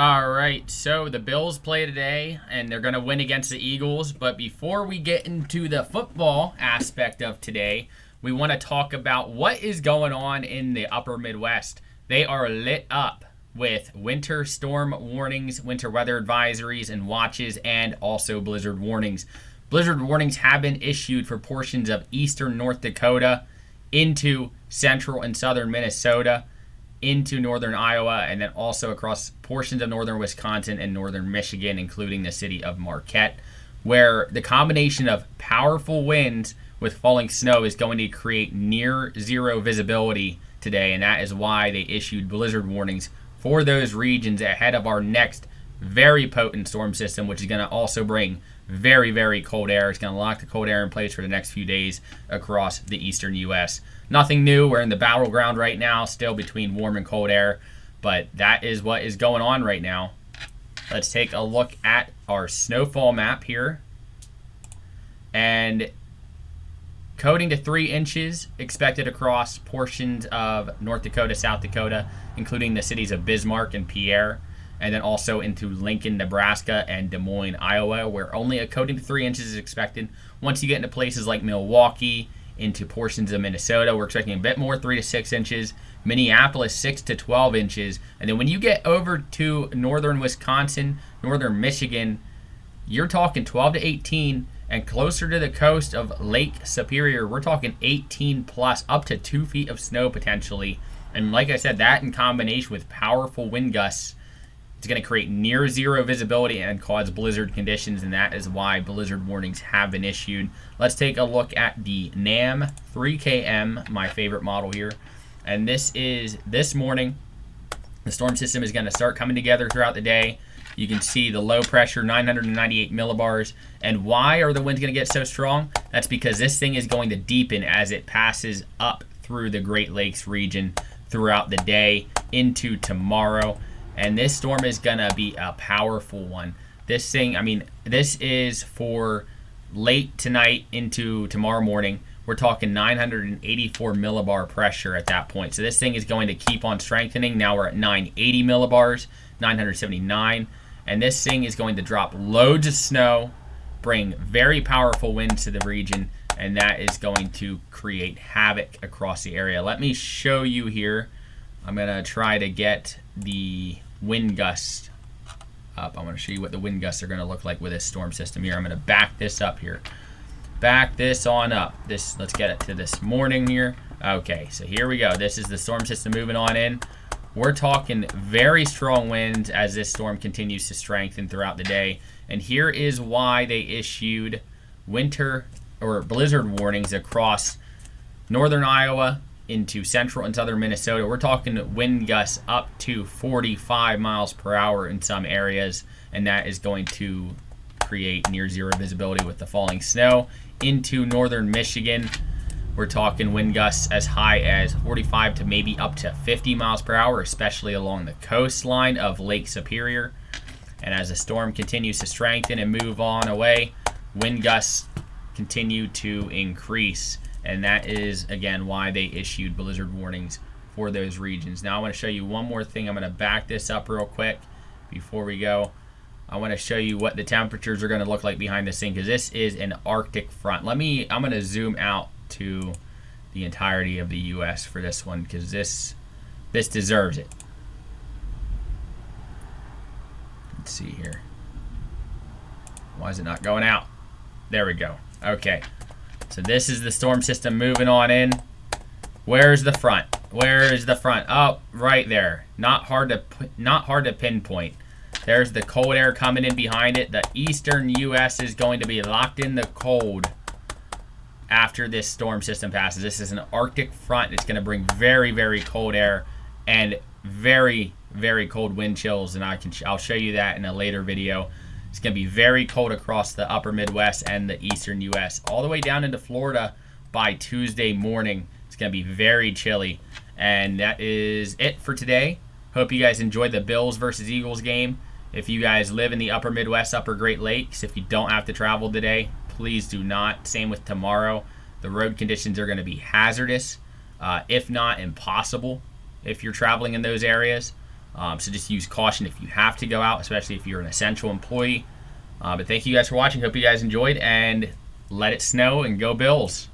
All right, so the Bills play today, and they're going to win against the Eagles. But before we get into the football aspect of today, we want to talk about what is going on in the upper Midwest. They are lit up with winter storm warnings, winter weather advisories and watches, and also blizzard warnings. Blizzard warnings have been issued for portions of eastern North Dakota into central and southern Minnesota, into northern Iowa, and then also across portions of northern Wisconsin and northern Michigan, including the city of Marquette, where the combination of powerful winds with falling snow is going to create near zero visibility today, and that is why they issued blizzard warnings for those regions ahead of our next very potent storm system, which is going to also bring very, very cold air. It's going to lock the cold air in place for the next few days across the eastern U.S. Nothing new. We're in the battleground right now, still between warm and cold air, but that is what is going on right now. Let's take a look at our snowfall map here. And coating to 3 inches expected across portions of North Dakota, South Dakota, including the cities of Bismarck and Pierre, and then also into Lincoln, Nebraska, and Des Moines, Iowa, where only a coating to 3 inches is expected. Once you get into places like Milwaukee, into portions of Minnesota, we're expecting a bit more, 3 to 6 inches. Minneapolis, 6 to 12 inches. And then when you get over to northern Wisconsin, northern Michigan, you're talking 12 to 18, and closer to the coast of Lake Superior, we're talking 18 plus, up to 2 feet of snow potentially. And like I said, that in combination with powerful wind gusts, it's going to create near zero visibility and cause blizzard conditions, and that is why blizzard warnings have been issued. Let's take a look at the NAM 3KM, my favorite model here. And this is this morning. The storm system is going to start coming together throughout the day. You can see the low pressure, 998 millibars. And why are the winds going to get so strong? That's because this thing is going to deepen as it passes up through the Great Lakes region throughout the day into tomorrow. And this storm is going to be a powerful one. This thing, this is for late tonight into tomorrow morning. We're talking 984 millibar pressure at that point. So this thing is going to keep on strengthening. Now we're at 980 millibars, 979. And this thing is going to drop loads of snow, bring very powerful winds to the region, and that is going to create havoc across the area. Let me show you here. I'm going to try to get the wind gusts up. I want to show you what the wind gusts are going to look like with this storm system here. I'm going to back this up here. Back this on up. Let's get it to this morning here. Okay, so here we go. This is the storm system moving on in. We're talking very strong winds as this storm continues to strengthen throughout the day. And here is why they issued winter or blizzard warnings across northern Iowa into central and southern Minnesota. We're talking wind gusts up to 45 miles per hour in some areas, and that is going to create near zero visibility with the falling snow. Into northern Michigan, we're talking wind gusts as high as 45 to maybe up to 50 miles per hour, especially along the coastline of Lake Superior. And as the storm continues to strengthen and move on away, wind gusts continue to increase. And that is, again, why they issued blizzard warnings for those regions. Now I want to show you one more thing. I'm going to back this up real quick before we go. I want to show you what the temperatures are going to look like behind this thing, because this is an Arctic front. I'm going to zoom out to the entirety of the U.S. for this one, because this deserves it. Let's see here. Why is it not going out? There we go. Okay. So this is the storm system moving on in. Where's the front? Where is the front? Oh, right there. Not hard to pinpoint. There's the cold air coming in behind it. The eastern U.S. is going to be locked in the cold after this storm system passes. This is an Arctic front. It's going to bring very, very cold air and very, very cold wind chills, and I'll show you that in a later video. It's going to be very cold across the upper Midwest and the eastern U.S. all the way down into Florida by Tuesday morning. It's going to be very chilly. And that is it for today. Hope you guys enjoyed the Bills versus Eagles game. If you guys live in the upper Midwest, upper Great Lakes, if you don't have to travel today, please do not. Same with tomorrow. The road conditions are going to be hazardous, if not impossible, if you're traveling in those areas. So just use caution if you have to go out, especially if you're an essential employee. But thank you guys for watching. Hope you guys enjoyed, and let it snow and go Bills.